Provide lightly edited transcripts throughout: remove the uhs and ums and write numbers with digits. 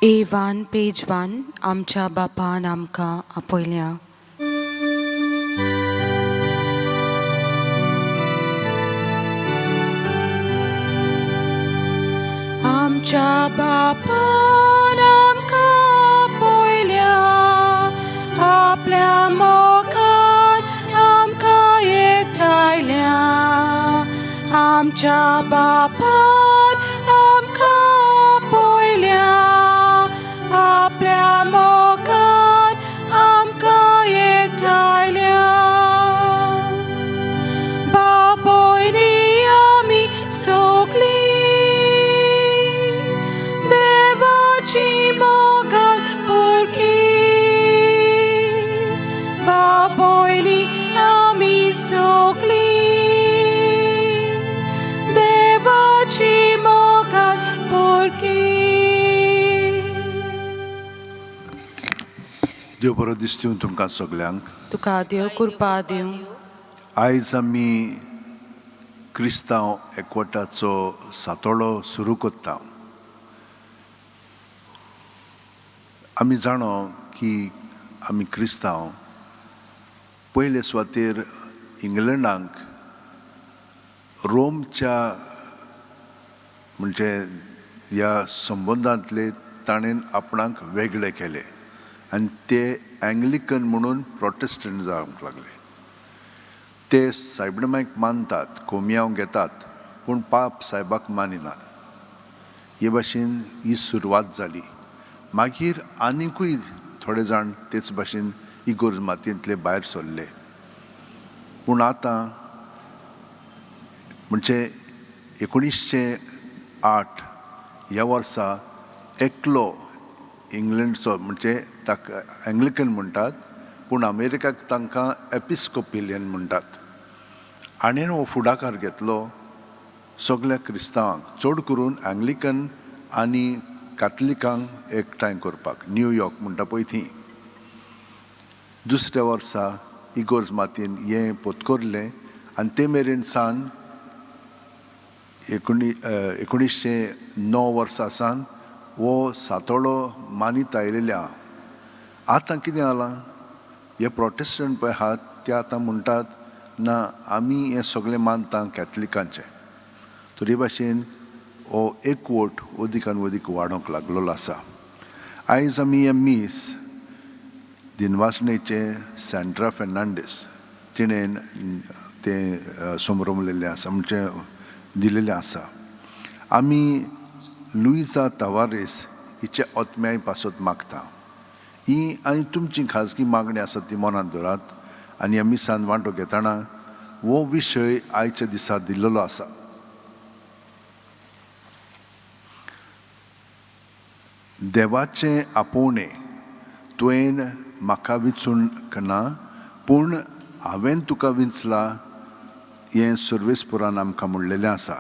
A1 page 1 आमच्या बापान आमकां आपयल्या. आमच्या बापान आमकां आपयल्या, आपल्या मोगान आमकां एकठांयल्या. आमच्या बापान आमकां आपयल्या, आपल्या मोगान आमकां एकठांयल्या. बापोयनी आमी सोगलीं देवाची मोगान पुरकी. बापोयनी आमी सोगलीं देवाची मोगान पुरकी. देव बरो दीस दिवं तुमकां सगल्यांक. तुका देव कृपा दिवं. आयज आमी क्रिस्तांव एकवटाचो सातोळो सुरू करता. आमी जाणो की आमी क्रिस्तांव पयले सुवातेर इंग्लंडाक रोमच्या म्हणजे ह्या संबंदांतले ताणें आपणाक वेगळे केले आनी ते एंग्लिकन म्हणून प्रोटेस्टंट जावंक लागले. ते सायबडमाक मानतात, कोमयाव घेतात, पूण पाप सायबाक मानिनात. हे भाशेन ही सुरवात जाली. मागीर आनिकूय थोडे जाण तेच भाशेन इगोर्ज मातयेंतले भायर सरले. पूण आतां म्हणजे 1908 ह्या वर्सा एकलो इंग्लंडचो म्हणजे ताका एंग्लिकन म्हणटात, पूण अमेरिकाक तांकां एपिस्कोपिलियन म्हणटात. आनी हो फुडाकार घेतलो सगळ्या क्रिस्तांवांक, चड करून एंग्लिकन आनी कॅथलिकांक एकठांय करपाक. न्यूयॉर्क म्हणटा पळय थंय. दुसऱ्या वर्सा इगोर्ज मातयेन हें पोतकोरलें आनी ते मेरेन सावन 1909 वर्सा सावन हो सातोळो मानीत आयलेल्या. आतां कितें जालां, हे प्रोटेस्टंट पळय आहात ते आतां म्हणटात ना आमी हें सगळें मानता कॅथलिकांचें. तर हे भाशेन हो एकवट अदीकान अदीक वाडोंक लागलेलो आसा. आयज आमी हें मीस दिनवासणेचे सँड्रा फेर्नांडीस तिणेन तें समरमलेलें आसा, म्हणजे दिलेलें आसा. आमी लुइजा तवारेस हिचे आत्म्याय पासत मागता. ही आनी तुमची खाजगी मागणी आसा ती मनांत दवरात आनी ह्या मिसान वांटो घेतना हो विशय आयच्या दिसा दिल्लो आसा. देवाचें आपोवणें तुवें म्हाका विंचूंक ना, पूण हांवें तुका विंचलां हें सर्वेस्पुरान आमकां म्हणलेलें आसा.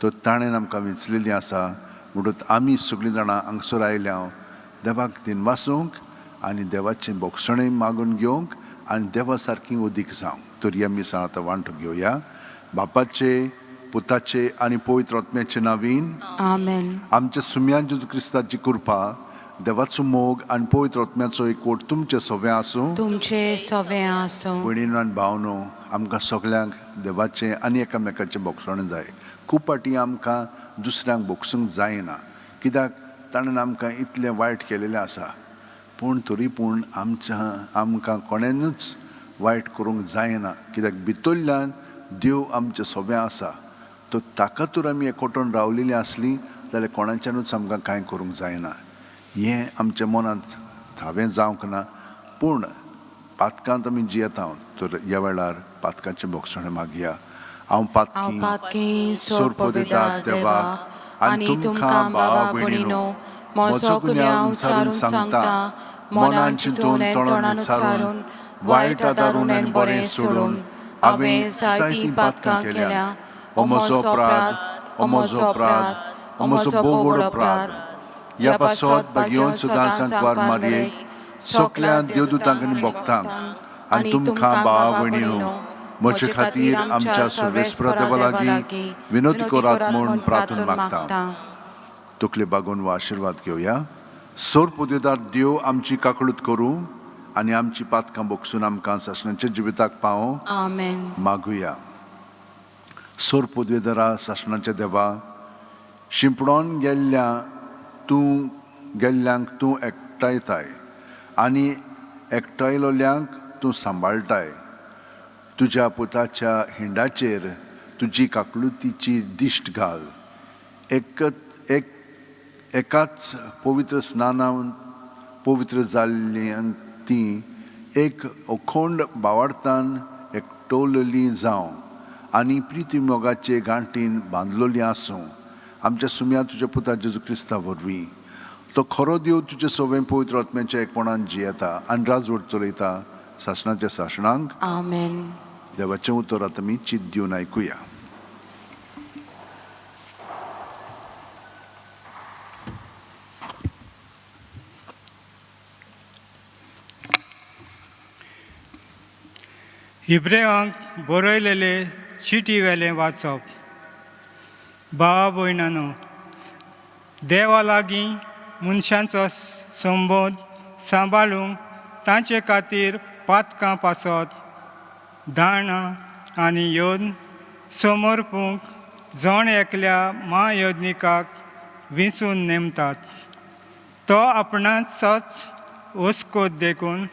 तो ताणें आमकां विंचलेलीं आसा. म्हणून आमी सगळीं जाणां हांगसर आयल्या देवाक दिनवासूंक आनी देवाचें भोगसणें मागून घेवंक आनी देवा सारकीं उदीक जावंक. तर ह्या मिसां आतां वांटो घेवया. बापाचे, पुताचे आनी पवित्र आत्म्याचे नांवीन आमेन. आमच्या सुम्यान जेजू क्रिस्ताची कृपा, देवाचो मोग आनी पवित्र आत्म्याचो एकवट तुमचे सगळें आसूं. तुमचे सगळें आसूं. भयणीनो आनी भावनो, आमकां सगल्यांक देवाचें आनी एकामेकाचें भोगसण जाय. खूब फाटीं आमकां दुसऱ्यांक भोगसूंक जायना, कित्याक ताणें आमकां इतलें वायट केलेलें आसा. पूण तरी पूण आमकां कोणेनूच वायट करूंक जायना, कित्याक भितरल्यान देव आमचें सगळें आसा. तो ताका तर आमी एकवटून रावलेलीं आसलीं जाल्यार कोणाच्यानूच आमकां कांय करूंक जायना. हें आमच्या मनांत हांवें जावंक ना. पूण पातकांत आमी जियेता तर ह्या वेळार पातकांचें भोगसणें मागया. हांव पातकी सोरपोवेदार देवाक आनी तुमकां बाबा भयणीनो, म्हजो गुन्यांव हांव उच्चारून सांगता. मनान चिंतून आनी तोंडान उच्चारून, वायट आदारून आनी बरें सोडून हांवें जायतीं पातकां केल्या. हो म्हजो अपराध, हो म्हजो अपराध, हो म्हजो भोव व्हड अपराध. ह्या पासत भाग्योन सुद्दां सांकवार मारयेक सगल्या देवदूतांक आनी भोगतांक आनी तुमकां भावा भयणीनो, म्हजे खातीर आमच्या सर्वेस्परा देवा लागीं विनोदी करात म्हूण प्रार्थना मागता. तकले बागोवन हो आशिर्वाद घेवया. सोरपोद्योदार देव आमची काकळूत करूं आनी आमची पातकां बोगसून आमकां सासणाच्या जिविताक पावो. आमेन. मागुया. सोरपोद्वेदारा सासणाच्या देवा, शिंपडोन गेल्ल्यांक तूं एकठांयताय आनी एकठांयलोल्यांक तूं सांबाळटाय. तुज्या पुताच्या हिंडाचेर तुजी काकळुतीची दिश्ट घाल. एकाच पवित्र स्नानान पवित्र जाल्ल्यांक ती एक अखंड भावार्थान एकटोलली जावं आनी प्रिती मोगाचे गांठीन बांदलोली आसूं. आमच्या सुम्या तुज्या पुता जेजू क्रिस्ता वरवीं तो खरो देव तुजे सवें पवित्र आत्म्याच्या एकपणान जियेता आनी राजवट चलयता सासणाच्या सासणांक. आमेन. देवाचें उतर आतां आमी चित दिवन आयकुया. इब्रेयांक बरयलेले चिटी वेलें वाचप. भावा भयणांनो, देवा लागीं मनशांचो संबंद सांबाळूंक तांचे खातीर पातकां पासत, दाणां आनी येवन समर्पूंक जण एकल्या महायज्ञिकाक विंचून नेमतात. तो आपणाचोच हुस्को देखून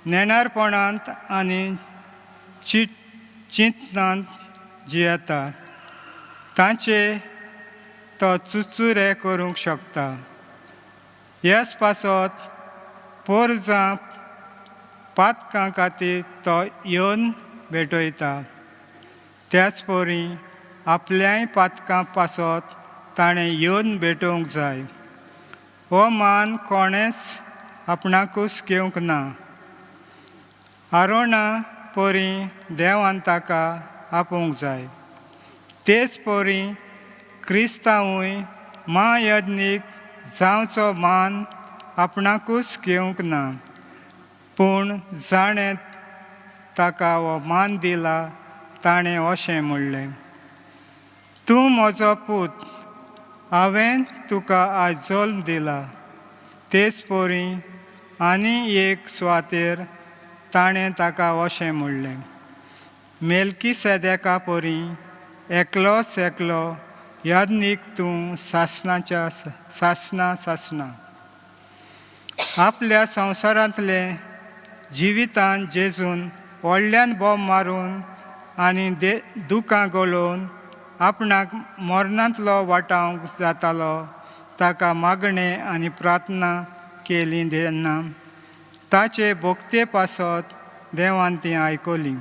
नेणारपणांत आनी चिंतनांत जियेता. तांचे तो चुचुरे करूंक शकता. ह्याच पासत पोरजां पातकां खातीर तो येवन भेटयता. त्याच परी आपल्याय पातकां पासत ताणें येवन भेटोवंक जाय. हो मान कोणेच आपणाकूच घेवंक ना. आरोणा परी देवान ताका आपोवंक जाय. तेच परी क्रिस्तांवूय महायज्ञीक जावचो मान आपणाकूच घेवंक ना, पूण जाणें ताका हो मान दिला ताणें अशें म्हणलें, तूं म्हजो पूत, हांवें तुका आयज जल्म दिला. तेच परी आनी एक सुवातेर ताणें ताका अशें म्हणलें, मेल्कीसेदेका परी एकलोच एकलो याज्ञीक तूं सासना. आपल्या संवसारांतले जिवितान जेजून व्हडल्यान बोब मारून आनी दुखां गलोवन आपणाक मरणांतलो वाटावंक जातालो ताका मागणें आनी प्रार्थना केली तेन्ना ताचे भोगते पासत देवान ती आयकली.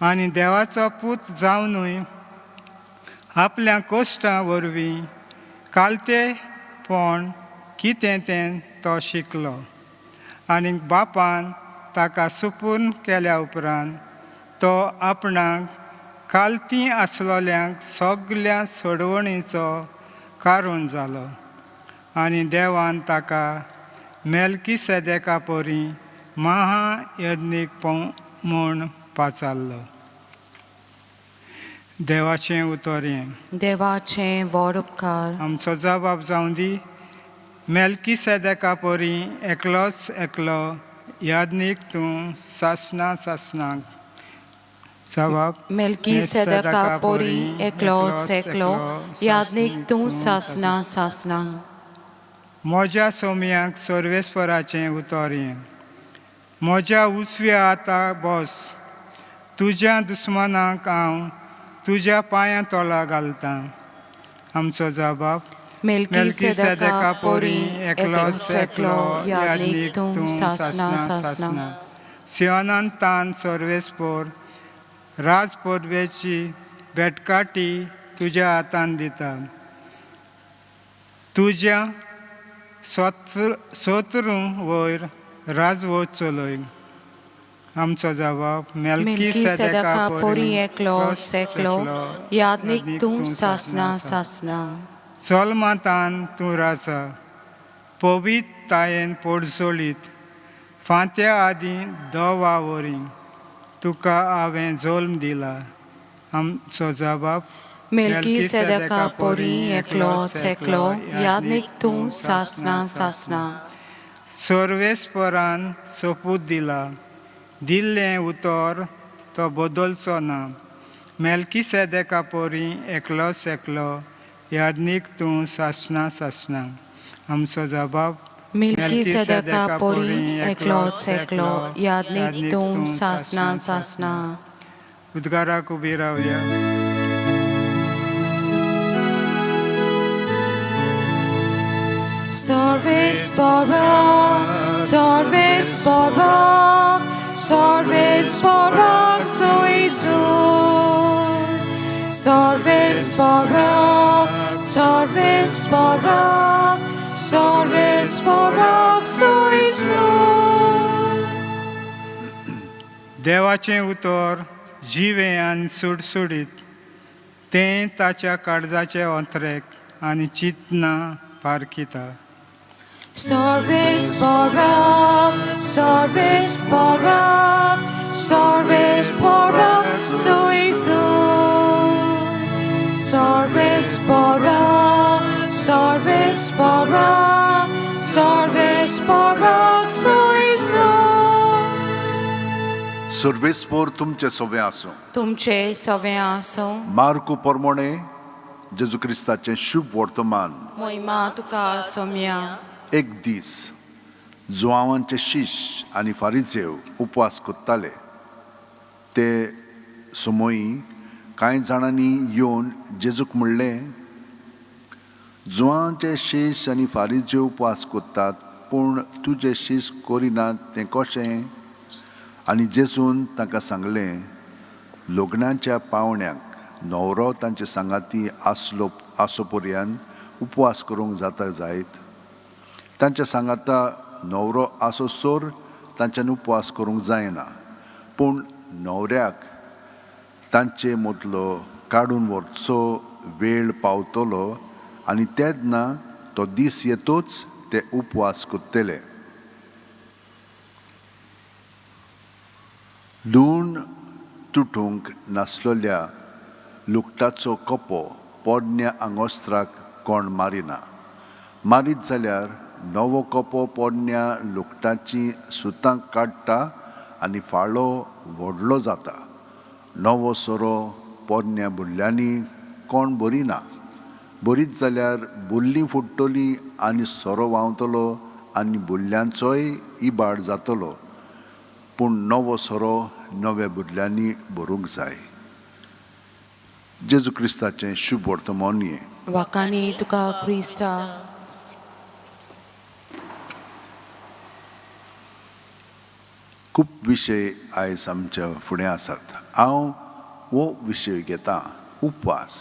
आनी देवाचो पूत जावनूय आपल्या कोश्टां वरवीं कालतेपण कितें तें तो शिकलो. आनी बापान ताका सुपूर्ण केल्या उपरांत तो आपणाक कालती आसलोल्यांक सगल्या सोडवणीचो कारून जालो. आनी देवान ताका मेल्कीसेदेका परी महायज्ञीक म्हूण पाचारलो. देवाचें उतर हें. देवाचें व्हड उपकार. आमचो जबाब जावं दी. मेल्कीसेदेका परी एकलोच एकलो याज्ञीक तूं सासनाक. जबाब. मेल्कीसेदेका परी एकलोच एकलो याज्ञीक तूं सासना. म्हज्या सोम्याक सर्वेस्पराचें उतर हें. म्हज्या उजव्या हाताक बस. तुज्या दुस्मानाक हांव तुज्या पांयां तोला घालतां. आमचो जबाब. मेल्कीसेदेका परी एकलोच एकलो याज्ञीक तूं सासना. सियोनान तान सर्वेस्पर राजपदवेची भेटकाटी तुज्या हातान दिता. तुज्या सोत्रूं वयर राजवट चलय. आमचो जबाब. मेल्कीसेदेका परी एकलोच एकलो याज्ञीक तूं सासना. चलमातान तूं राजा, पवित्रतायेन पोडसोळीत, फांत्या आदीं दोवा वरी तुका हांवें जल्म दिला. आमचो जबाब. मेलकी सेदका पोरी एकलोच एकलो यादनीक तूं सासना सासना सर्वेस्परान सोपूत दिला दिल्लें उतर तो बदलचो ना मेलकी सेदेका पोरी एकलोच एकलो यादनीक तूं सासना सासना आमचो जबाब मेलकी सेदका पोरी एकलोच एकलो यादनीक तूं सासना सासना उद्गाराक उबी रावया Sorves Barak, Sorves Barak, Sorves Barak Soizu. Sorves Barak, Sorves Barak, Sorves Barak Soizu. देवाचें उतर जिवें आनी सुडसुडीत तें ताच्या काळजाचे अंतरेक आनी चिंतना पारखिता Sorves Barak, Sorves Barak, Sorves Barak Soizu. Sorves Barak, Sorves Barak, Sorves Barak Soizu. सर्वेस्पोर तुमचे सोवे आसूं तुमचे सवे आसो मार्कू पोरमोणे जेजू क्रिस्ताचें शुभ वर्तमान मोहिमा तुका सोम्या एक दीस जुआवांचे शिश आनी फारिजेव उपवास कोत्ताले ते समोई कांय जाणांनी येवन जेजूक म्हणलें जुआवांचे शिश आनी फारिजेव उपवास कोत्तात पूण तुजे शिश करिनात तें कशें आनी जेजून तांकां सांगलें लग्नाच्या पावण्याक न्हवरो तांचे सांगाती आसो पर्यंत उपवास करूंक जाता जायत तांच्या सांगाता न्हवरो आसो सोर तांच्यान उपवास करूंक जायना पूण न्हवऱ्याक तांचे मदलो काडून व्हरचो वेळ पावतलो आनी तेन्ना तो दीस येतोच ते उपवास कोत्तेले लूण तुटूंक नासलेल्या लुकटाचो कपो पोरण्या आंगोस्त्राक कोण मारिना मारीत जाल्यार नवो कपो पोरण्या लुकटाची सुतां काडटा आनी फाळो व्हडलो जाता नवो सोरो पोरण्या बुल्ल्यांनी कोण बरिना बरीत जाल्यार बुल्लीं फुट्टली आनी सोरो व्हांवतलो आनी बुल्ल्यांचोय इबाड जातलो पूण नवो सोरो नव्या बुल्ल्यांनी भरूंक जाय जेजू क्रिस्ताचें शुभ वर्तमान हें वाकानी तुका क्रिस्ता खूब विशय आयज आमच्या फुडें आसात हांव हो विशय घेतां उपवास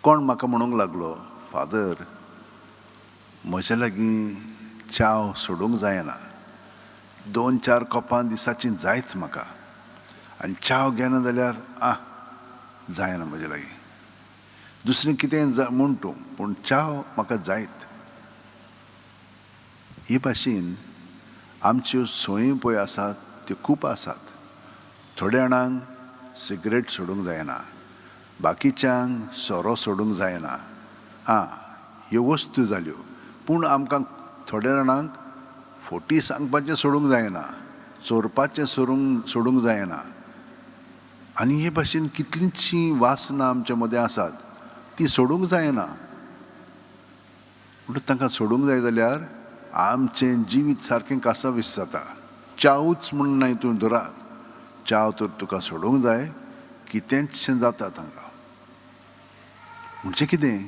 कोण म्हाका म्हणूंक लागलो फादर म्हजे लागीं च्या सोडूंक जायना 2-4 कपां दिसाची जायत म्हाका आनी च्या घेना जाल्यार जायना म्हजे लागीं दुसरें कितें म्हूण तूं पूण च्या म्हाका जायत हे भाशेन आमच्यो सोयी पळय आसात त्यो खूब आसात थोड्या जाणांक सिगरेट सोडूंक जायना बाकीच्यांक सोरो सोडूंक जायना ह्यो वस्तू जाल्यो पूण आमकां थोड्या जाणांक फोटी सांगपाचें सोडूंक जायना चोरपाचें सोडूंक जायना आनी हे भाशेन कितलींशीं वासनां आमचे मदें आसात ती सोडूंक जायना पूण तांकां सोडूंक जाय जाल्यार आमचें जिवीत सारकें कासावीस जाता च्यावूच म्हणून ना हितून धरात च्या तर तुका सोडूंक जाय कितेंचशें जाता तांकां म्हणजे कितें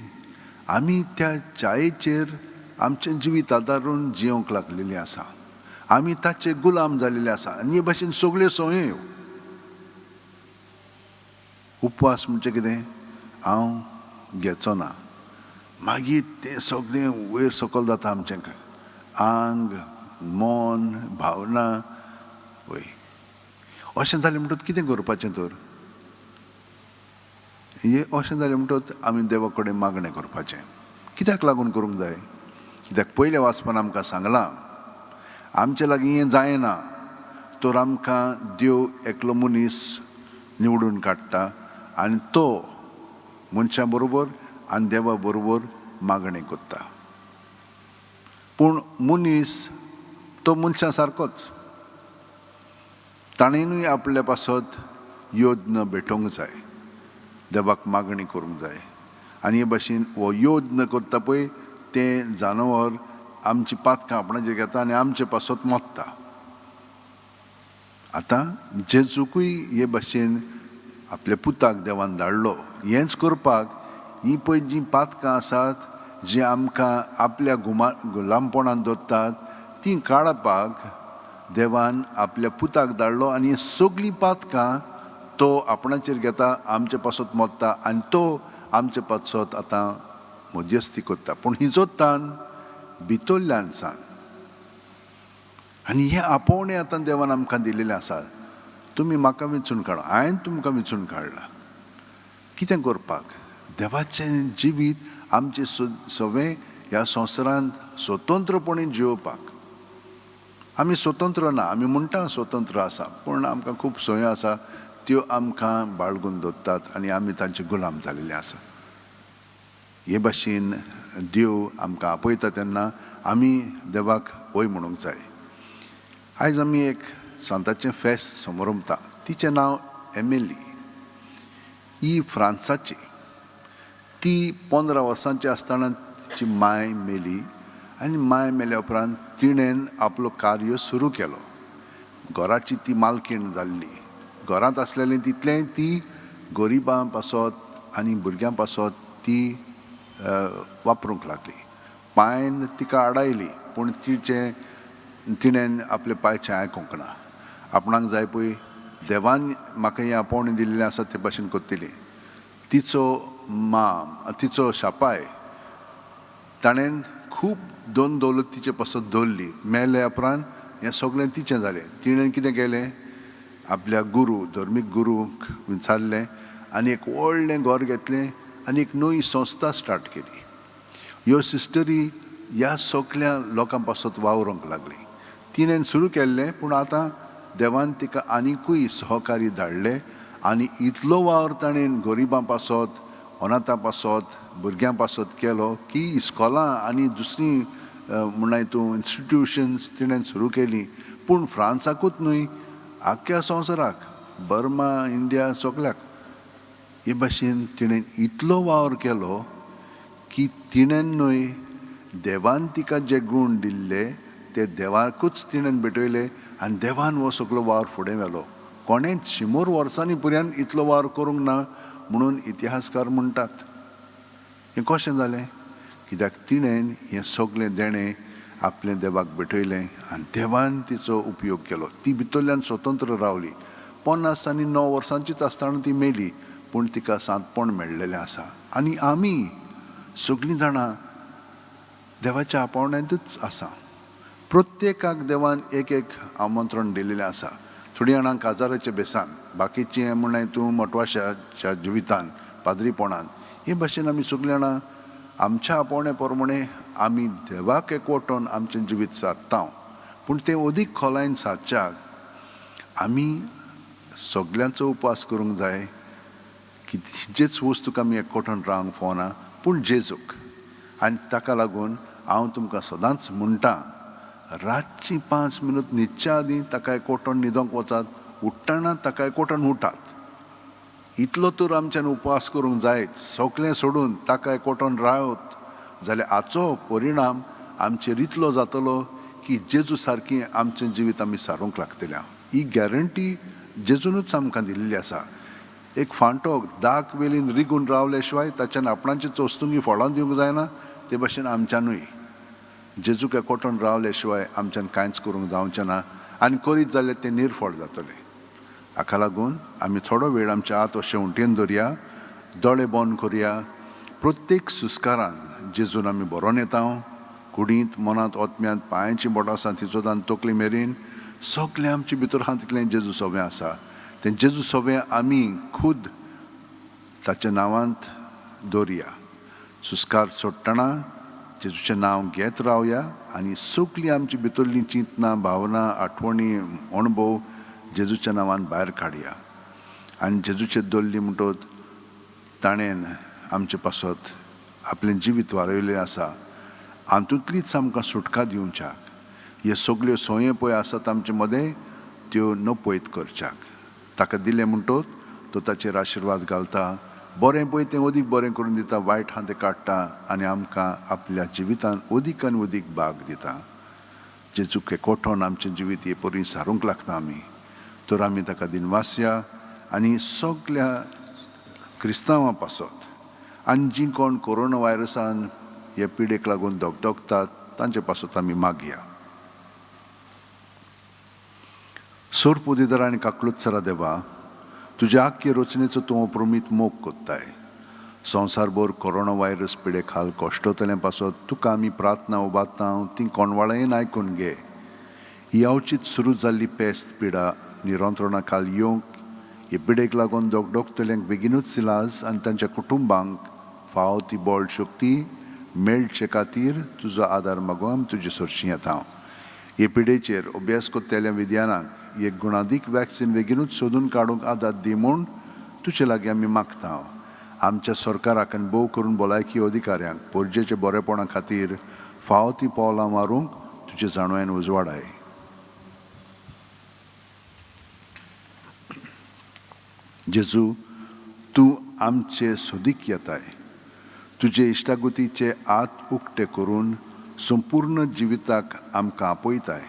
आमी त्या च्यायेचेर आमचें जिवीत आदारून जियोंक लागलेलीं आसा आमी ताचे गुलाम जालेले आसा आनी हे भाशेन सगळ्यो सोयो उपवास म्हणजे कितें हांव घेचो ना मागीर तें सगळें वयर सकयल जाता आमचें आंग मन भावना वय अशें जालें म्हणटच कितें करपाचें तर हे अशें जालें म्हणटच आमी देवा कडेन मागणें करपाचें कित्याक लागून करूंक जाय कित्याक पयल्या वाचपान आमकां सांगलां आमचे लागीं हें जायना तर आमकां देव एकलो मनीस निवडून काडटा आनी तो मनशां बरोबर आनी देवा बरोबर मागणी करता. पूण मनीस तो मनशां सारकोच. ताणेंनूय आपल्या पासत योद्न भेटोवंक जाय, देवाक मागणी करूंक जाय. आनी हे भाशेन हो योद्न करता पळय तें जानवर आमची पातकां आपणाचेर घेता आनी आमचे पासत मोत्ता. आतां जेजूकूय हे भाशेन आपल्या पुताक देवान धाडलो हेंच करपाक. ही पळय जीं पातकां आसात जीं आमकां आपल्या गुलामपणान दवरतात तीं काडपाक देवान आपल्या पुताक धाडलो. आनी ही सगळीं पातकां तो आपणाचेर घेता, आमचे पासत मोत्ता आनी तो आमचे पासत आतां मध्यस्थी करता. पूण हिचो ताण भितरल्यान सावन आनी हें आपोवणें आतां देवान आमकां दिलेलें आसा. तुमी म्हाका वेंचून काडा, हांवें तुमकां वेंचून काडला. कितें करपाक? देवाचें जिवीत आमचें सगळें ह्या संवसारांत स्वतंत्रपणी जिवपाक. आमी स्वतंत्र ना, आमी म्हणटा स्वतंत्र आसा, पूण आमकां खूब संयो आसा त्यो आमकां बाळगून दवरतात आनी आमी तांचे गुलाम जाल्ले आसा. हे भाशेन देव आमकां आपयता तेन्ना आमी देवाक वय म्हणूंक जाय. आयज आमी एक सांताचें फेस्त समारंभता. तिचें नांव एमिली. ही फ्रांसाची. ती 15 वर्सांची आसतना तिची माय मेली आनी माय मेल्या उपरांत तिणेन आपलो कार्य सुरू केलो. घराची ती मालकीण जाल्ली. घरांत आसलेलें तितलें ती गरिबां पासत आनी भुरग्यां पासत ती वापरूंक लागली. पांयन तिका आडायली पूण तिणेन आपले पांयचें आयकूंक ना. आपणाक जाय पळय देवान म्हाका हें आपोवणें दिल्लें आसा ते भाशेन करतली. तिचो शापाय ताणेन खूब दोन दौलत तिचे पासत दवरली. मेल्या उपरांत हें सगळें तिचें जालें. तिणेन कितें केलें? आपल्या धर्मीक गुरूक विचारलें आनी एक व्हडलें घर घेतलें आनी एक नवी संस्था स्टार्ट केली. ह्यो सिस्टरी ह्या सगळ्या लोकां पासत वावरूंक लागली. तिणेन सुरू केल्लें पूण आतां देवान तिका आनिकूय सहकारी धाडले आनी इतलो वावर ताणेन गरिबां पासत, अनाथां पासत, भुरग्यां पासत केलो की इस्कॉलां आनी दुसरीं म्हणा हितून इन्स्टिट्यूशन्स तिणेन सुरू केलीं. पूण फ्रांसाकूच न्हय, आख्ख्या संवसाराक, बर्मा, इंडिया सगळ्याक हे भाशेन तिणेन इतलो वावर केलो की तिणेन न्हय, देवान तिका जे गूण दिल्ले ते देवाकूच तिणेन भेटयले आनी देवान हो सगळो वावर फुडें व्हेलो. कोणेंच 100 वर्सांनी पर्यंत इतलो वावर करूंक ना म्हणून इतिहासकार म्हणटात. हें कशें जालें? कित्याक तिणेन हें सगळें देणें आपलें देवाक भेटयलें आनी देवान तिचो उपयोग केलो. ती भितरल्यान स्वतंत्र रावली. 50 आनी 9 वर्सांचीच आसतना ती मेली पूण तिका सांतपण मेळ्ळेलें आसा. आनी आमी सगळीं जाणां देवाच्या आपोवण्यांतूच आसा. प्रत्येकाक देवान एक एक आमंत्रण दिलेलें आसा. थोडीं जाणांक काजाराच्या बेसान, बाकीचें म्हणलें तूं मटवाशाच्या जिवितान, पाद्रीपणान. हे भाशेन आमी सगळीं जाणां आमच्या आपोवण्या प्रमाणें आमी देवाक एकवटून आमचें जिवीत सादता. पूण तें अदीक खोलायेन सादच्याक आमी सगळ्यांचो उपास करूंक जाय की हिचेच वस्तूक आमी एकवटून रावंक फावना पूण जेजूक. आनी ताका लागून हांव तुमकां सदांच म्हणटां, रातची 5 मिनट न्हिदच्या आदीं ताका एकवटून न्हिदोंक वचात, उठ्ठना ताका एकवटून उठात. इतलो तर आमच्यान उपवास करूंक जायत. सगळें सोडून ताका एकवटून रावत जाल्यार हाचो परिणाम आमचेर इतलो जातलो की जेजू सारकी आमचें जिवीत आमी सारूंक लागतलें. ही गॅरंटी जेजूनच आमकां दिल्ली आसा. एक फांटो दाक वेलीन रिगून रावले शिवाय ताच्यान आपणाची चोस्तुंगी फळां दिवंक जायना. ते भाशेन आमच्यानूय जेजूक एकवटून रावले शिवाय आमच्यान कांयच करूंक जावचें ना आनी करीत जाल्यार तें निर्फळ जातलें. हाका लागून आमी थोडो वेळ आमच्या हात अशें उमटेन दवरया, दोळे बंद करया. प्रत्येक सुस्कारान जेजून आमी बरोवन येता. कुडींत, मनांत, ओतम्यांत, पांयांची बोटां आसा तिचोदान तकली मेरेन सगळें आमचे भितर आहा तितलें जेजू सवें आसा. तें जेजू सवें आमी खूद ताच्या नांवांत दवरया. सुस्कार सोडटना जेजूचें नांव घेत रावया आनी सगळीं आमची भितरलीं चिंतनां, भावना, आठवणी, अणभव जेजूच्या नांवान भायर काडया. आनी जेजूचे दवरली म्हणटोच ताणें आमचे पासत आपलें जिवीत वाडयलें आसा हातूंतलीच आमकां सुटका दिवच्याक हे सगल्यो सोये पळय आसात आमचे मदें त्यो नपयत करच्याक ताका दिलें म्हणटोच तो ताचेर आशिर्वाद घालता बरें पळय तें अदीक बरें करून दिता वायट आहा तें काडटा आनी आमकां आपल्या जिवितान अदीक आनी अदीक भाग दिता जेजूक एकवटोन आमचें जिवीत हे परी सारूंक लागता आमी तर आमी ताका दिनवासया आनी सगल्या क्रिस्तांवां पासत आनी जीं कोण कोरोना व्हायरसान हे पिडेक लागून धगधगतात तांचे पासत आमी मागया सोर पोदिदार आनी काकलुत्सरा देवा तुज्या आख्खे रचनेचो तूं अप्रमीत मोग कोत्ताय संवसारभर कोरोना व्हायरस पिडेक हाल कश्टतलें पासत तुका आमी प्रार्थना उबारता ती कोणवाळेन आयकून घे ही अवचीत सुरू जाल्ली पेस्त पिडा निरंत्रणा खाल येवंक हे पिडेक लागून दोगदोगतल्यांक बेगीनूच इलाज आनी तांच्या कुटुंबांक फाव ती बोळ शक्ती मेळचे खातीर तुजो आदार मागून आमी तुजे सरशीं येता हे पिडेचेर अभ्यास कोत्तेल्या विद्यानांक एक गुणादीक वॅक्सीन बेगीनूच सोदून काडूंक आदार दी म्हूण तुजे लागीं आमी मागता आमच्या सरकाराक आनी भोव करून भलायकी अधिकाऱ्यांक पोरजेच्या बरेपणा खातीर फाव ती पावलां मारूंक तुजे जाणवेन उजवाडाय जेजू तूं आमचे सोदीक येताय तुजे इश्टागुतीचे आत उक्ते करून संपूर्ण जिविताक आमकां आपयताय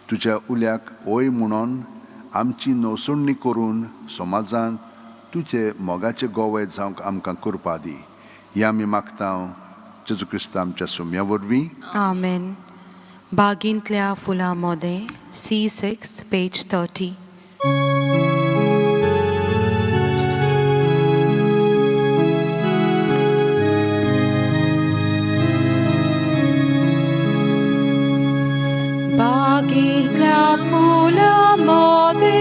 तुज्या उल्याक ओय म्हणून आमची नवसोडणी करून समाजान तुजे मोगाचे गोवे जावंक आमकां करपा दी हे आमी मागता जेजू क्रिस्त आमच्या सुम्या वरवीं आमेन. बागींतल्या फुलां मोदें C6 पेज 30. बागींतल्या फुलां मोदें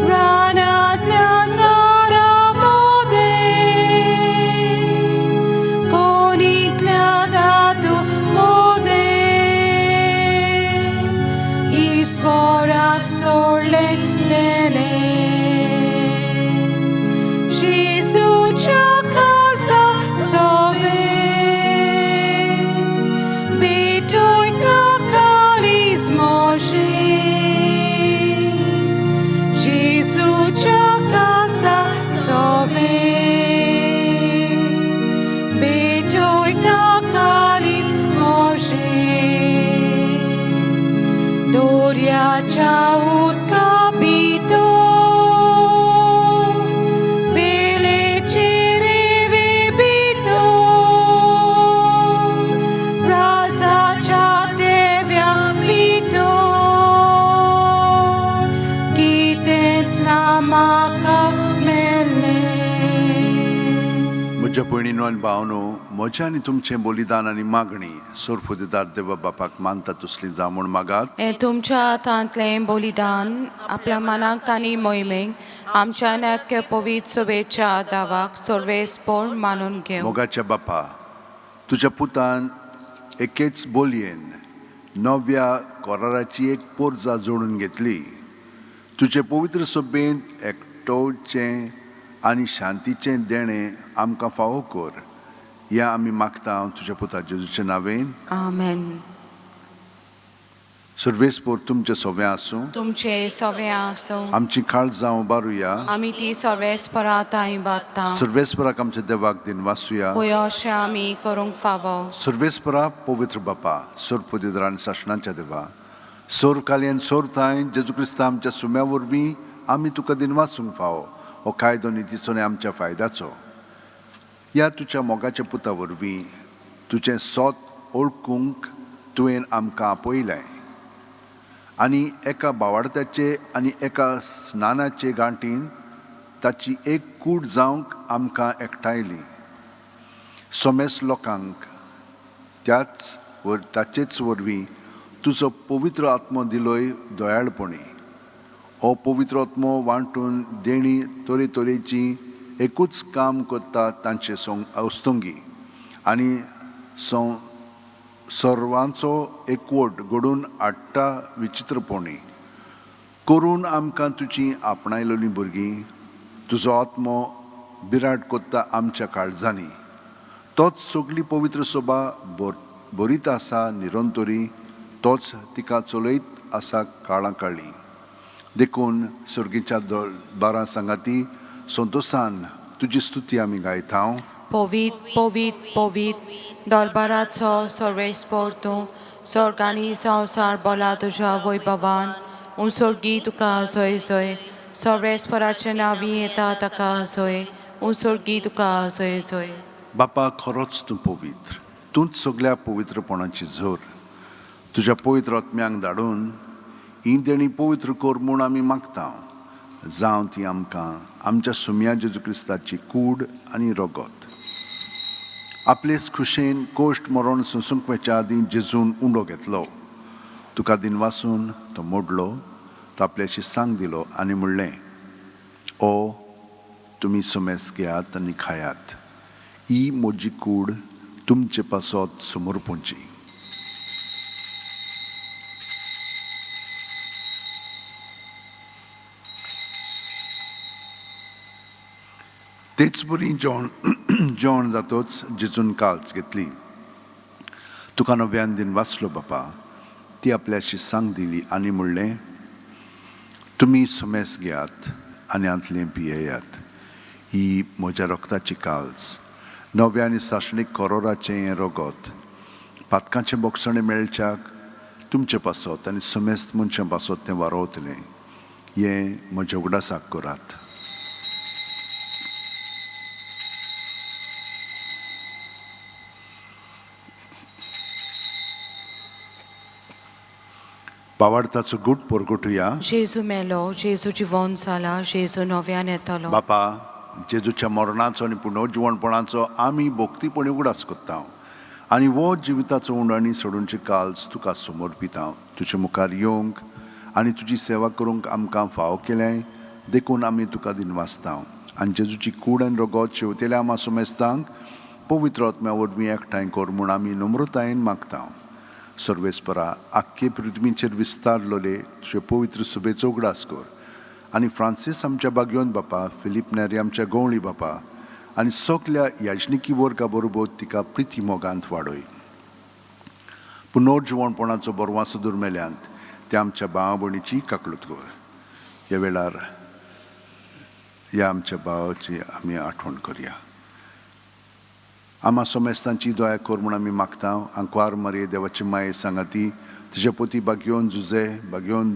रानांतल्या झाडां मोदें कोणींतल्या धातू मोदें इस्वराक सोडलेलें जेजूच्या काळजा सोबे Doriacia utkapito velecere vebito razacia devia pito kitens namaka mele म्हज्या भयणीनो आनी भावनो म्हजें आनी तुमचें बलिदान आनी मागणी सोरफोदिदार देवा बापाक मानता तसली जावं म्हूण मागात हे तुमच्या हातांतलें बलिदान आपल्या मनाक आनी मोहिमेक आमच्या नक्य पवित्र सभेच्या दावाक सर्वेस्पोर मानून घेवं मोगाच्या बापा तुज्या पुतान एकेच बोलयेन नव्या कोराराची एक पोरजा जोडून घेतली तुजे पवित्र सभेंत एकटोचें आनी शांतीचें देणें आमकां फावो कर या आमी मागता तुज्या पुता जेजूच्या नांवेन आमेन. सर्वेस्पोर तुमचे सव्या आसूं तुमचे सवे आसूं आमची काळ जावं बारुया आमी ती सर्वेस्पराताय बात्ता सर्वेस्पराक आमच्या देवाक दिन वासुया होय अशें आमी करूंक फावो सर्वेस्परा पवित्र बापा सोर पोदिदार आनी सासणांच्या देवा सोर कालयेन सोर थाय जेजू क्रिस्त आमच्या सुम्या वरवीं आमी तुका दिन वासूंक फावो हो कायदो नितीचो आमच्या फायद्याचो ह्या तुज्या मोगाच्या पुता वरवीं तुजें सोत ओळखूंक तुवें आमकां आपयलें आनी एका भावार्थ्याचे आनी एका स्नानाचे गांठीन ताची एक कूड जावंक आमकां एकठायली सोमेस लोकांक ताचेच वरवीं तुजो पवित्र आत्मो दिलोय दयाळपणी हो पवित्र आत्मो वांटून देणी तरेतरेची एकूच काम करता तांचे अस्तंगी आनी सर्वांचो एकवट घडून हाडटा विचित्रपणी करून आमकां तुजी आपणायलोलीं भुरगीं तुजो आत्मो बिराट कोत्ता आमच्या काळजांनी. तोच सगळी पवित्र सभा बरीत आसा निरंतरी, तोच तिका चलयत आसा काळां काळी. देखून सुर्गेच्या दरबारा सांगाती संतोशान तुजी स्तुती आमी गायता. पोवीत पोवीत पोवीत दरबाराचो सर्वेस्पर तूं, स्वर्ग आनी संवसार बोला तुज्या वैभवान. उंसर्गी तुका जय जय, सर्वेस्पराचें नांवी येता ताका जय. उंसर्गी तुका जय जय. बापा, खरोच तूं पवित्र, तूंच सगळ्या पवित्रपणाची झोर. तुज्या पवित्र आत्म्यांक धाडून ही देणी पवित्र कर म्हूण आमी मागता. जावं ती आमकां आमच्या सुम्या जेजू क्रिस्ताची कूड आनी रगत. आपलेच खुशेन कोश्ट मरण सुसुंकवेच्या आदीं जेजून उंडो घेतलो. तुका दिन वासून तो मोडलो, तो आपल्याशी सांग दिलो आनी म्हणलें, ओ तुमी सुमेस घेयात आनी खायात. ही म्हजी कूड तुमचे पासत समोर पोंची. तेच बरी जेवण जातोच जेजून काल्च घेतली. तुका नव्यान दिन वाचलो बापा. ती आपल्याशी सांग दिली आनी म्हणलें, तुमी सुमेस घेयात आनी आंतलें पियेयात. ही म्हज्या रक्ताची काल्च, नव्या आनी साशणीक करोराचें रगत. पातकांचें बोगसणें मेळच्याक तुमचे पासत आनी सुमेस्त मनशां पासत तें वारोवतलें. हें म्हज्या उगडासाक करात. पावाडताचो गूट परगटुया. जेजू मेलो, जेजू जिवंत जाला, जेजू नव्यान येतलो. बापा, जेजूच्या मरणाचो आनी पुनर्जिवणपणाचो आमी भोक्तीपणी उगडास कोत्ता. आनी वो जिविताचो उंडाणी सोडूनचे काल्स तुका समर्पिता. तुजे मुखार येवंक आनी तुजी सेवा करूंक आमकां फाव केलें देखून आमी तुका दिन वाचता. आनी जेजूची कूड आनी रगत शेवतेल्या आमा सुमेस्तांक पवित्र आत्म्या वरवीं एकठांय कर म्हूण आमी नम्रतायेन मागता. सर्वेस्परा, आख्खे पृथ्वीचेर विस्तारलोले तुजे पवित्र सुबेचो उगडास कर. आनी फ्रांसीस आमच्या बागयोन बापा, फिलीप नेरी आमच्या गवळी बापा आनी सगल्या याजनिकी वर्गा बरोबर तिका प्रिती मोगांत वाडय. पुनर्जिवणपणाचो बरवासो दुर्मेल्यांत त्या आमच्या भावा भयणीची काकळूत कर. ह्या वेळार ह्या आमच्या भावाची आमी आठवण करया. आमा सोमेस्तांची दया कर म्हूण आमी मागता. आंकवार मारये देवाची माये सांगाती तुजे पोती बागयोन जुजे बागयोन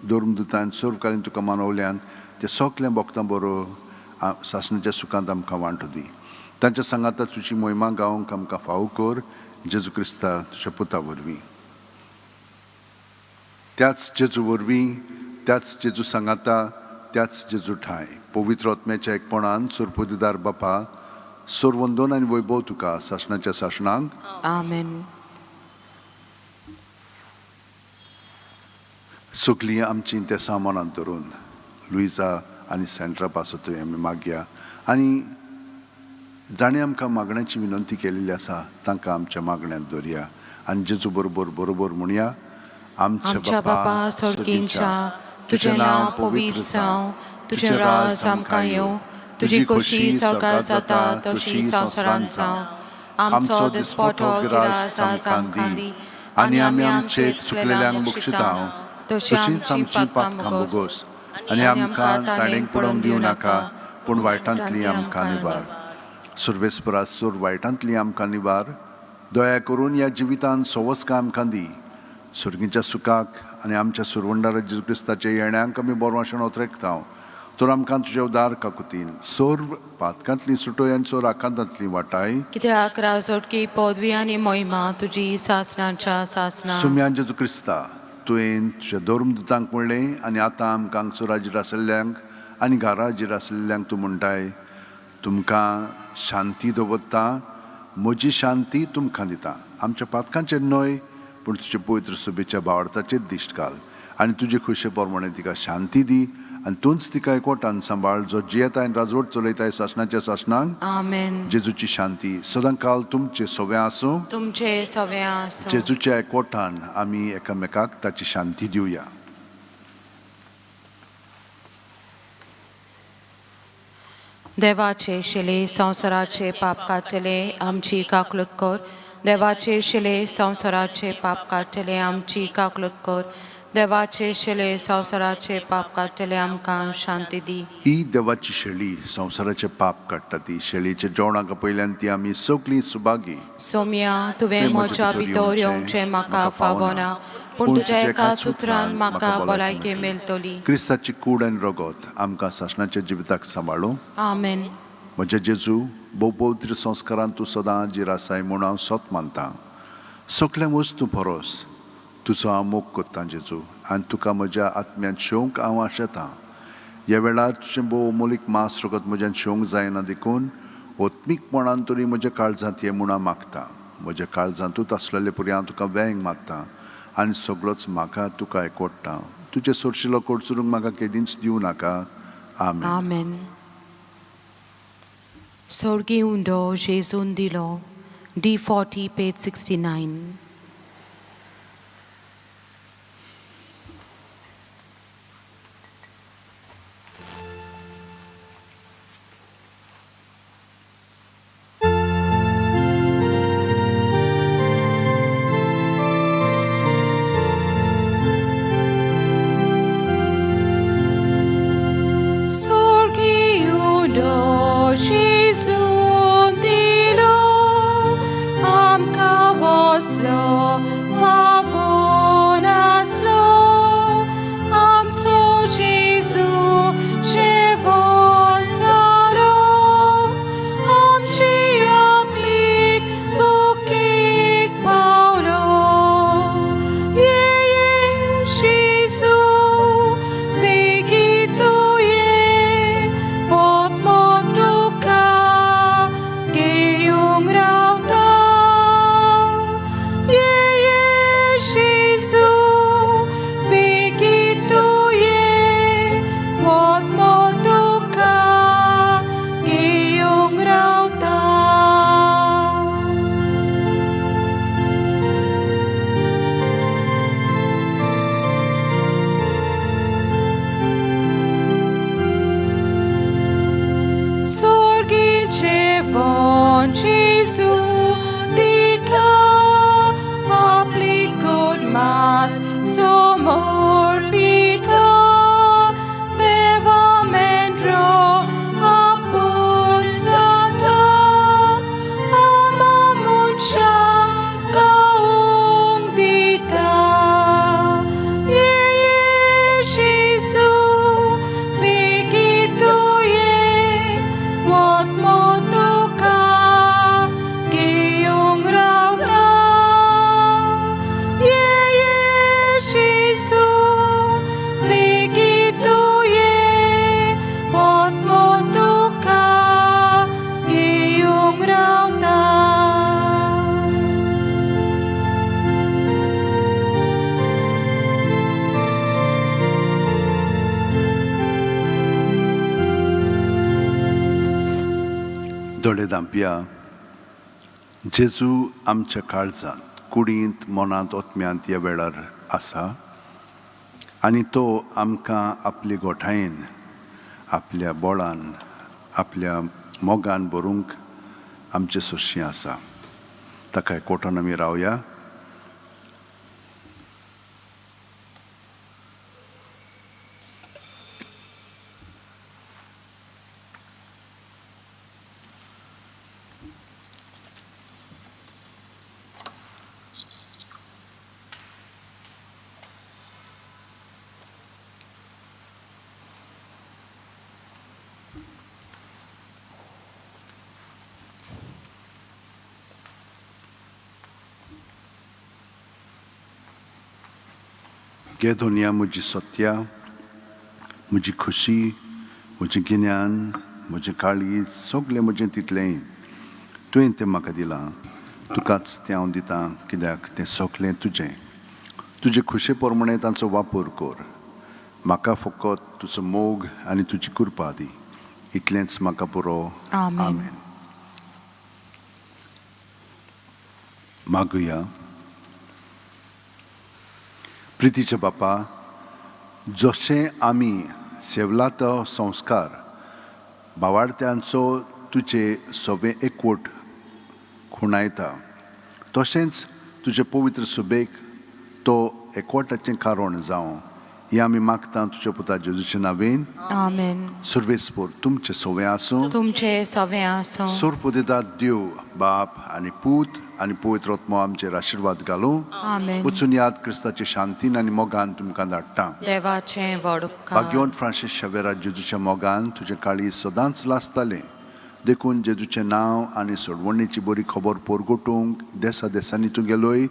धर्मदुतान सर्वकालीन तुका मानवल्यान ते सगल्या भक्तां बरोबर सासणाच्या सुखांत आमकां वांटो दी. तांच्या सांगाता तुजी मोहिमा गावंक आमकां फावो कर. जेजू क्रिस्ता तुज्या पुता वरवीं. त्याच जेजू वरवीं, त्याच जेजू सांगाता, त्याच जेजू ठाय पवित्र आत्म्याच्या एकपणान सुरपोदीदार बापा, सर्वंदन आनी वैभव तुका सासणाच्या सासणांक. आमेन. सगलीं आमची त्या सामानांत धरून लुइजा आनी सँड्रा पासत आमी मागया. आनी जाणें आमकां मागण्याची विनंती केलेली आसा तांकां आमच्या मागण्यांत दवरया. आनी जेजू बरोबर बरोबर म्हणया, आमच्या बापा सर्गींच्या, तुजें नांव पवित्र जावं, तुजें राज आमकां येवं, तुजी खोशी स्वर्गांत जाता तशी संवसारांत जावं. आमचो दिसपटो गिरास आज आमकां दी, आनी आमी आमचे चुकलेल्यांक बक्षिता तशींच आमची पातकां बोगोस. आनी आमकां ताणेक पडोवंक दिवं नाका, पूण वायटांतली आमकां निवार. सर्वेस्परा, सोर वायटांतली आमकां निवार. दया करून ह्या जिवितांत सवस्का आमकां दी. सुर्गीच्या सुखाक आनी आमच्या सुरवंडार जेजू क्रिस्ताच्या येण्याक आमी बोरवाशण ओतरेकता. तर आमकां तुज्या उदार काकुतीन सर्व पातकांतली सुटोय आनी सोर आकांतांतली वाटाय. कित्याक राजोटकी पदवी आनी मोहिमा तुजी सासणाच्या सासणां. सुम्या जेजू क्रिस्ता, तुवें तुज्या धर्मदुतांक म्हणलें आनी आतां आमकां हांगसर हाजीर आसलेल्यांक आनी घरा हाजीर आसलेल्यांक तूं म्हणटाय, तुमकां शांती दवरता, म्हजी शांती तुमकां दिता. आमच्या पातकांचेर न्हय पूण तुजे पवित्र सुबेच्या भावार्थाचेर दिश्ट घाल. आनी तुजे खुशे प्रमाणे तिका शांती दी. आनी तूंच तिका एकवटान सांबाळ, जो जियेता आनी राजवट चलयताय सासणाच्या सासणांक. आमेन. जेजूची शांती सदां काल तुमचे सव्या आसूं. तुमचे सवे आसूं. जेजूच्या एकवटान आमी एकामेकाक ताची शांती दिवया. देवाचे शिले संसाराचे पाप काटले आमची काकलूत कर देवाचे शिले संसाराचे पाप काटले आमची काकलूत कर देवाचे शिले संसाराचे पाप काटले आमकां शांती दी ही देवाची शेळी संवसाराचे पाप काडटा ती शेळीच्या जेवणाक पयल्यान ती आमी सगळीं सुभागी सोम्या तुवें म्हज्या भितर येवचें म्हाका फावना पूण तुज्या एका उतरान म्हाका भलायकी मेळटली क्रिस्ताची कूड आनी रगत आमकां सासणाच्या जिविताक सांबाळूं आमेन म्हजे जेजू भोव पवित्र संस्कारांत तूं सदां जीर आसाय म्हूण हांव सोत मानतां सगळ्या वस्तू परस तुजो हांव मोग करतां जेजू आनी तुका म्हज्या आत्म्यान शेवंक हांव आशेतां ह्या वेळार तुजें भोव अमोलीक मास रगत म्हज्यान शेवंक जायना देखून ओत्मीकपणान तरी म्हज्या काळजांत ये म्हूण हांव मागतां म्हज्या काळजांतूच आसलेले परी हांव तुका वेंग मागतां आनी सगळोच म्हाका तुका एकवटतां तुजे सोडशिल्लो कोडचुरूंक म्हाका केदींच दिवं नाका आमेन आमेन Sorgi undo Jesun dilo D40 page 69 Sorgi undo Jesun dilo amka waslo favonaslo amco Jesu żywot zalo amci atmik bukik Paulo Jesu wygituje od motuka gejung rauta Jesu wygituje od motuka gejung rauta Sorgince von Jesu dita aplicud mas somorbita deva mentro apulsata amamuncia caung dita Jesu wygituje Wat motuka gejung rauta Jesu wygituje Wat motuka gejung rauta दोळे दांपया जेजू आमच्या काळजांत कुडींत मनांत ओतम्यांत ह्या वेळार आसा आनी तो आमकां आपले गोठायेन आपल्या बोळान आपल्या मोगान भरूंक आमचे सोशी आसा ताका एकवटून आमी रावया गे दुनिया म्हजी सत्या म्हजी खुशी म्हजें गिन्यान म्हजें काळीज सगळें म्हजें तितलें तुवें तें म्हाका दिलां तुकाच तें हांव दितां कित्याक तें सगळें तुजें तुजे खुशे प्रमाणे तांचो वापर कर म्हाका फकत तुजो मोग आनी तुजी कृपा दी इतलेंच म्हाका पुरो आमेन मागुया प्रितीचे बापा जशें आमी सेवला तो संस्कार भावार्थ्यांचो तुजे सवे एकवट खुणायता तशेंच तुजे पवित्र सुबेक तो एकवटाचें कारण जावं हें आमी मागता तुज्या पुता जेजूच्या नांवेन आमेन. सर्वेस्पर तुमचे सवे आसूं तुमचे सवे आसूं. सोरपोदिता देव बाप आनी पूत आनी पवित्र आत्मा आमचेर आशिर्वाद घालूं आमेन. वचून याद क्रिस्ताचे शांतीन आनी मोगान तुमकां धाडटा देवाचें व्हड उपकार. भाग्यवंत फ्रांसीस शावेरा जेजूच्या मोगान तुजे काळी सदांच लासतालें देखून जेजूचें नांव आनी सोडवणेची बरी खबर पोरगोटूंक देसा देसांनी तूं गेलोय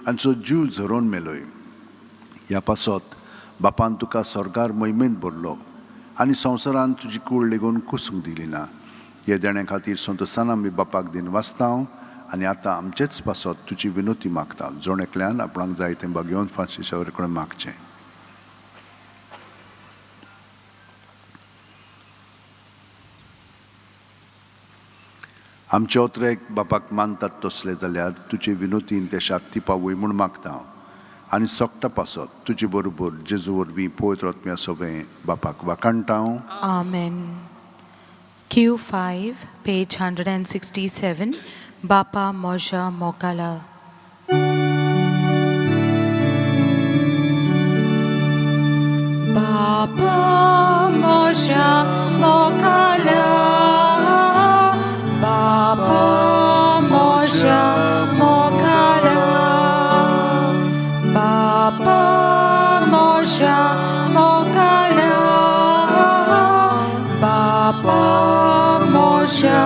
आनी तुजो जीव झरोवन मेलोय. ह्या पासत बापान तुका स्वर्गार महिमेंत भरलो आनी संवसारान तुजी कूड लेगून कुसूंक दिली ना. हे देण्या खातीर संतोसान आमी बापाक दिन वाचतां आनी आतां आमचेच पासत तुजी विनोती मागता. जोण एकल्यान आपणाक जाय तें भाग्यवंत फ्रांसीस शावेरा कडेन मागचें. आमचे ओत्रेक बापाक मानतात तसले जाल्यार तुजे विनोतीन ते शांती पावय म्हूण मागता आनी सोगटा पासत तुजे बरोबर जेजू वरवीं पवित्र आत्म्या सवें बापाक वाखाणटा. आमेन. Q5, page 167. बापा म्हज्या मोगाला. बापा म्हज्या मोगाला. बापा म्हज्या मोगाला. बापा म्हज्या मोगाला. बापा म्हज्या